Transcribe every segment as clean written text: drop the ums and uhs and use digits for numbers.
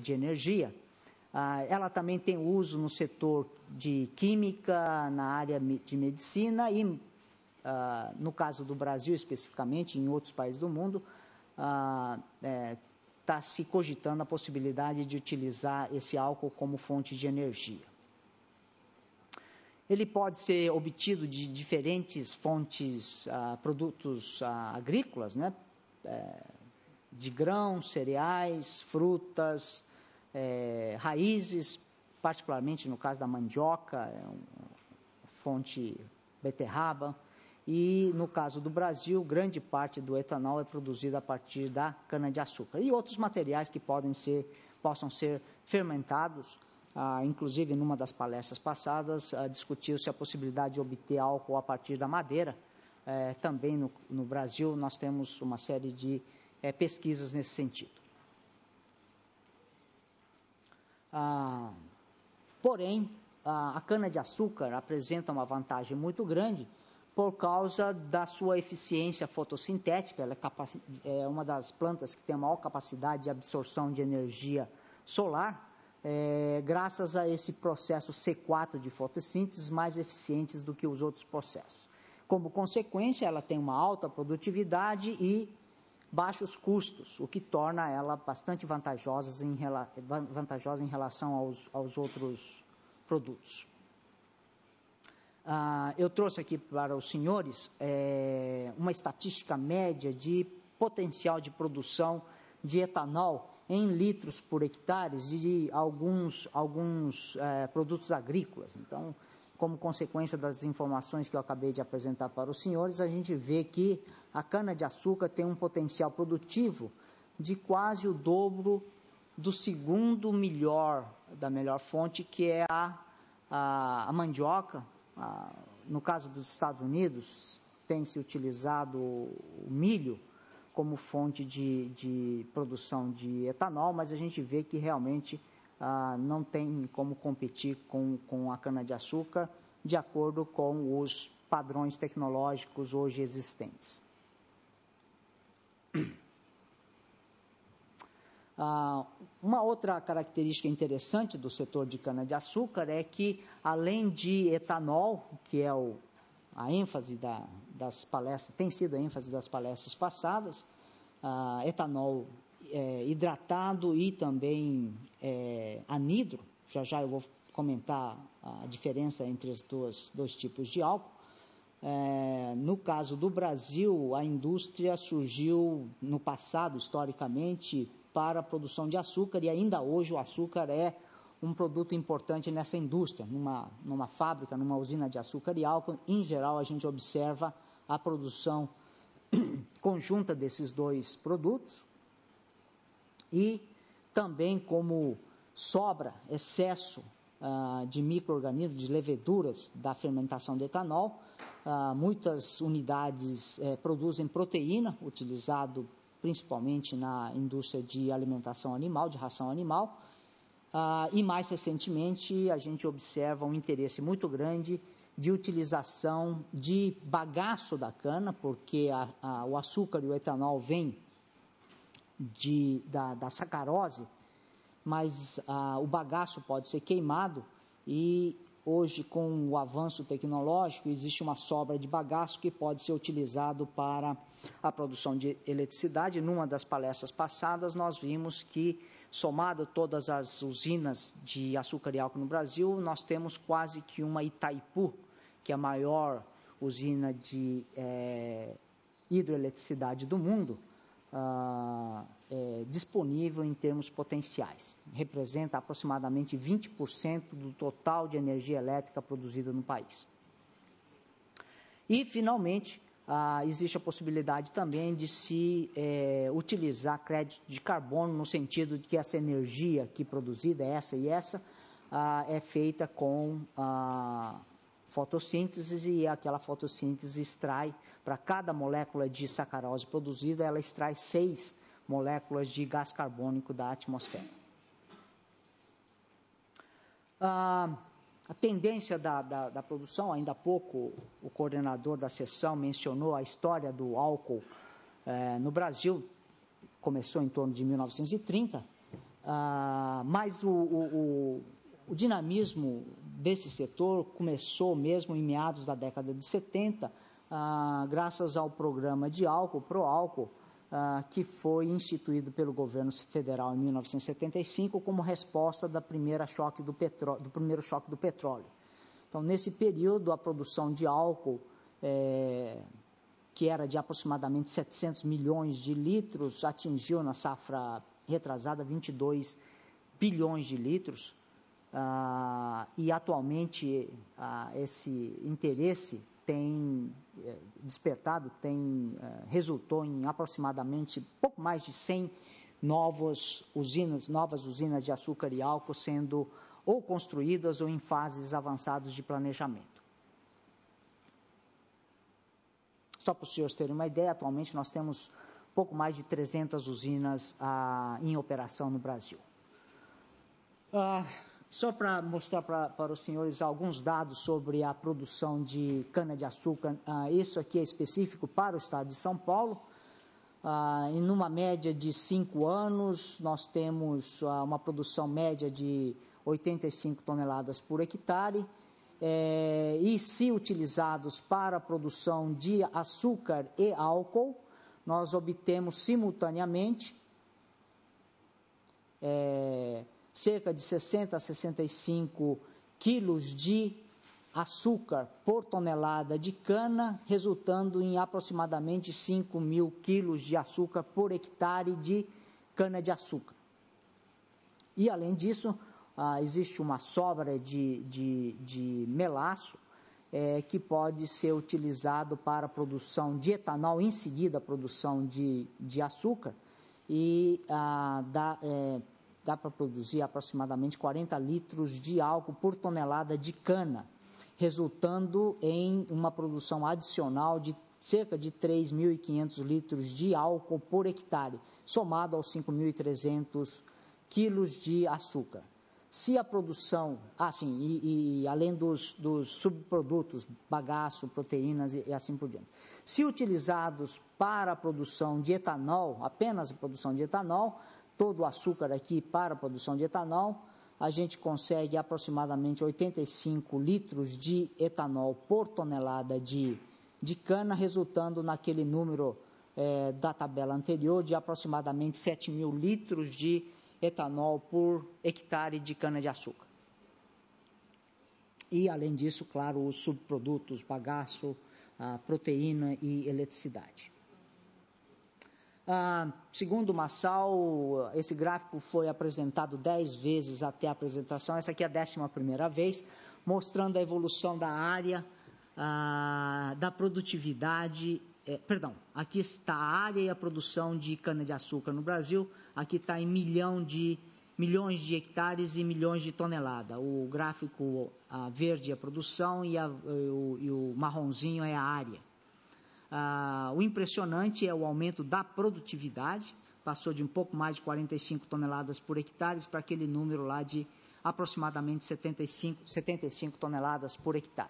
de energia. Ela também tem uso no setor de química, na área de medicina e, no caso do Brasil especificamente, em outros países do mundo, está se cogitando a possibilidade de utilizar esse álcool como fonte de energia. Ele pode ser obtido de diferentes fontes, produtos agrícolas, né? De grãos, cereais, frutas, raízes, particularmente no caso da mandioca, fonte beterraba, e no caso do Brasil, grande parte do etanol é produzido a partir da cana-de-açúcar. E outros materiais que possam ser fermentados, inclusive numa das palestras passadas, discutiu-se a possibilidade de obter álcool a partir da madeira. Também no Brasil nós temos uma série de pesquisas nesse sentido. Porém, a cana-de-açúcar apresenta uma vantagem muito grande por causa da sua eficiência fotossintética. Ela é uma das plantas que tem a maior capacidade de absorção de energia solar, graças a esse processo C4 de fotossíntese mais eficientes do que os outros processos. Como consequência, ela tem uma alta produtividade e baixos custos, o que torna ela bastante vantajosa em relação aos outros produtos. Eu trouxe aqui para os senhores uma estatística média de potencial de produção de etanol em litros por hectare de alguns produtos agrícolas. Então, como consequência das informações que eu acabei de apresentar para os senhores, a gente vê que a cana-de-açúcar tem um potencial produtivo de quase o dobro do segundo da melhor fonte, que é a mandioca. No caso dos Estados Unidos, tem-se utilizado o milho como fonte de produção de etanol, mas a gente vê que realmente não tem como competir com a cana-de-açúcar de acordo com os padrões tecnológicos hoje existentes. Uma outra característica interessante do setor de cana-de-açúcar é que, além de etanol, que é a ênfase das palestras, tem sido a ênfase das palestras passadas, etanol hidratado e também anidro. Já eu vou comentar a diferença entre os dois tipos de álcool. No caso do Brasil, a indústria surgiu no passado, historicamente, para a produção de açúcar, e ainda hoje o açúcar é um produto importante nessa indústria. Numa fábrica, numa usina de açúcar e álcool, em geral a gente observa a produção conjunta desses dois produtos, e também como sobra, excesso de micro-organismos, de leveduras da fermentação de etanol, muitas unidades produzem proteína, utilizado principalmente na indústria de alimentação animal, de ração animal, e mais recentemente a gente observa um interesse muito grande de utilização de bagaço da cana, porque o açúcar e o etanol vêm da sacarose, mas o bagaço pode ser queimado, e hoje, com o avanço tecnológico, existe uma sobra de bagaço que pode ser utilizado para a produção de eletricidade. Numa das palestras passadas, nós vimos que, somado todas as usinas de açúcar e álcool no Brasil, nós temos quase que uma Itaipu, que é a maior usina de hidroeletricidade do mundo, disponível em termos potenciais. Representa aproximadamente 20% do total de energia elétrica produzida no país. E, finalmente, existe a possibilidade também de se utilizar crédito de carbono, no sentido de que essa energia aqui produzida, essa e essa, é feita com fotossíntese, e aquela fotossíntese extrai, para cada molécula de sacarose produzida, ela extrai 6 moléculas de gás carbônico da atmosfera. A tendência da produção, ainda há pouco o coordenador da sessão mencionou a história do álcool no Brasil, começou em torno de 1930, mas o dinamismo desse setor começou mesmo em meados da década de 70, graças ao programa de álcool, ProAlcool, que foi instituído pelo governo federal em 1975 como resposta do primeiro choque do petróleo. Então, nesse período, a produção de álcool, que era de aproximadamente 700 milhões de litros, atingiu na safra retrasada 22 bilhões de litros, e atualmente esse interesse tem despertado, resultou em aproximadamente pouco mais de 100 novas usinas de açúcar e álcool sendo ou construídas ou em fases avançadas de planejamento. Só para os senhores terem uma ideia, atualmente nós temos pouco mais de 300 usinas em operação no Brasil. Só para mostrar para os senhores alguns dados sobre a produção de cana-de-açúcar, isso aqui é específico para o estado de São Paulo. Em uma média de 5 anos, nós temos uma produção média de 85 toneladas por hectare, e se utilizados para a produção de açúcar e álcool, nós obtemos simultaneamente cerca de 60 a 65 quilos de açúcar por tonelada de cana, resultando em aproximadamente 5.000 quilos de açúcar por hectare de cana-de-açúcar. E, além disso, existe uma sobra de melaço que pode ser utilizado para a produção de etanol, em seguida a produção de açúcar, e dá para produzir aproximadamente 40 litros de álcool por tonelada de cana, resultando em uma produção adicional de cerca de 3.500 litros de álcool por hectare, somado aos 5.300 quilos de açúcar. Se a produção, e além dos subprodutos, bagaço, proteínas e assim por diante. Se utilizados para a produção de etanol, apenas a produção de etanol, todo o açúcar aqui para a produção de etanol, a gente consegue aproximadamente 85 litros de etanol por tonelada de cana, resultando naquele número da tabela anterior de aproximadamente 7.000 litros de etanol por hectare de cana-de-açúcar. E, além disso, claro, os subprodutos, bagaço, proteína e eletricidade. Segundo o Massal, esse gráfico foi apresentado 10 vezes até a apresentação, essa aqui é a 11ª vez, mostrando a evolução da área, da produtividade, aqui está a área e a produção de cana-de-açúcar no Brasil, aqui está em milhões de hectares e milhões de toneladas. O gráfico verde é a produção e o marronzinho é a área. O impressionante é o aumento da produtividade, passou de um pouco mais de 45 toneladas por hectare para aquele número lá de aproximadamente 75 toneladas por hectare.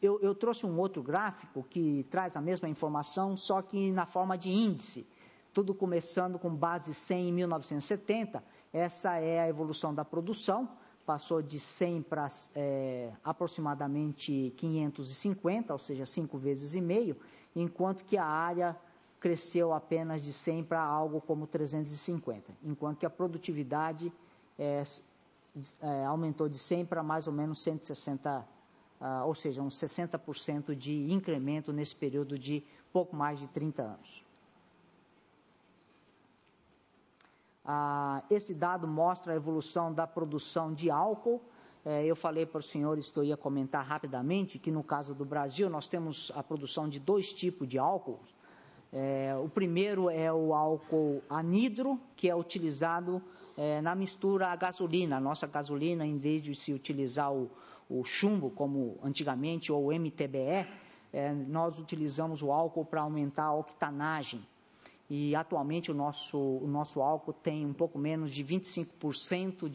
Eu trouxe um outro gráfico que traz a mesma informação, só que na forma de índice, tudo começando com base 100 em 1970, essa é a evolução da produção, passou de 100 para aproximadamente 550, ou seja, 5 vezes e meio, enquanto que a área cresceu apenas de 100 para algo como 350, enquanto que a produtividade aumentou de 100 para mais ou menos 160, ou seja, uns 60% de incremento nesse período de pouco mais de 30 anos. Esse dado mostra a evolução da produção de álcool. Eu falei para os senhores que eu ia comentar rapidamente que no caso do Brasil nós temos a produção de 2 tipos de álcool. O primeiro é o álcool anidro, que é utilizado na mistura à gasolina. A nossa gasolina, em vez de se utilizar o chumbo, como antigamente, ou o MTBE, nós utilizamos o álcool para aumentar a octanagem. E atualmente o nosso álcool tem um pouco menos de 25%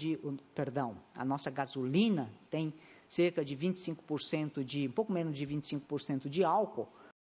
a nossa gasolina tem cerca de 25% um pouco menos de 25% de álcool,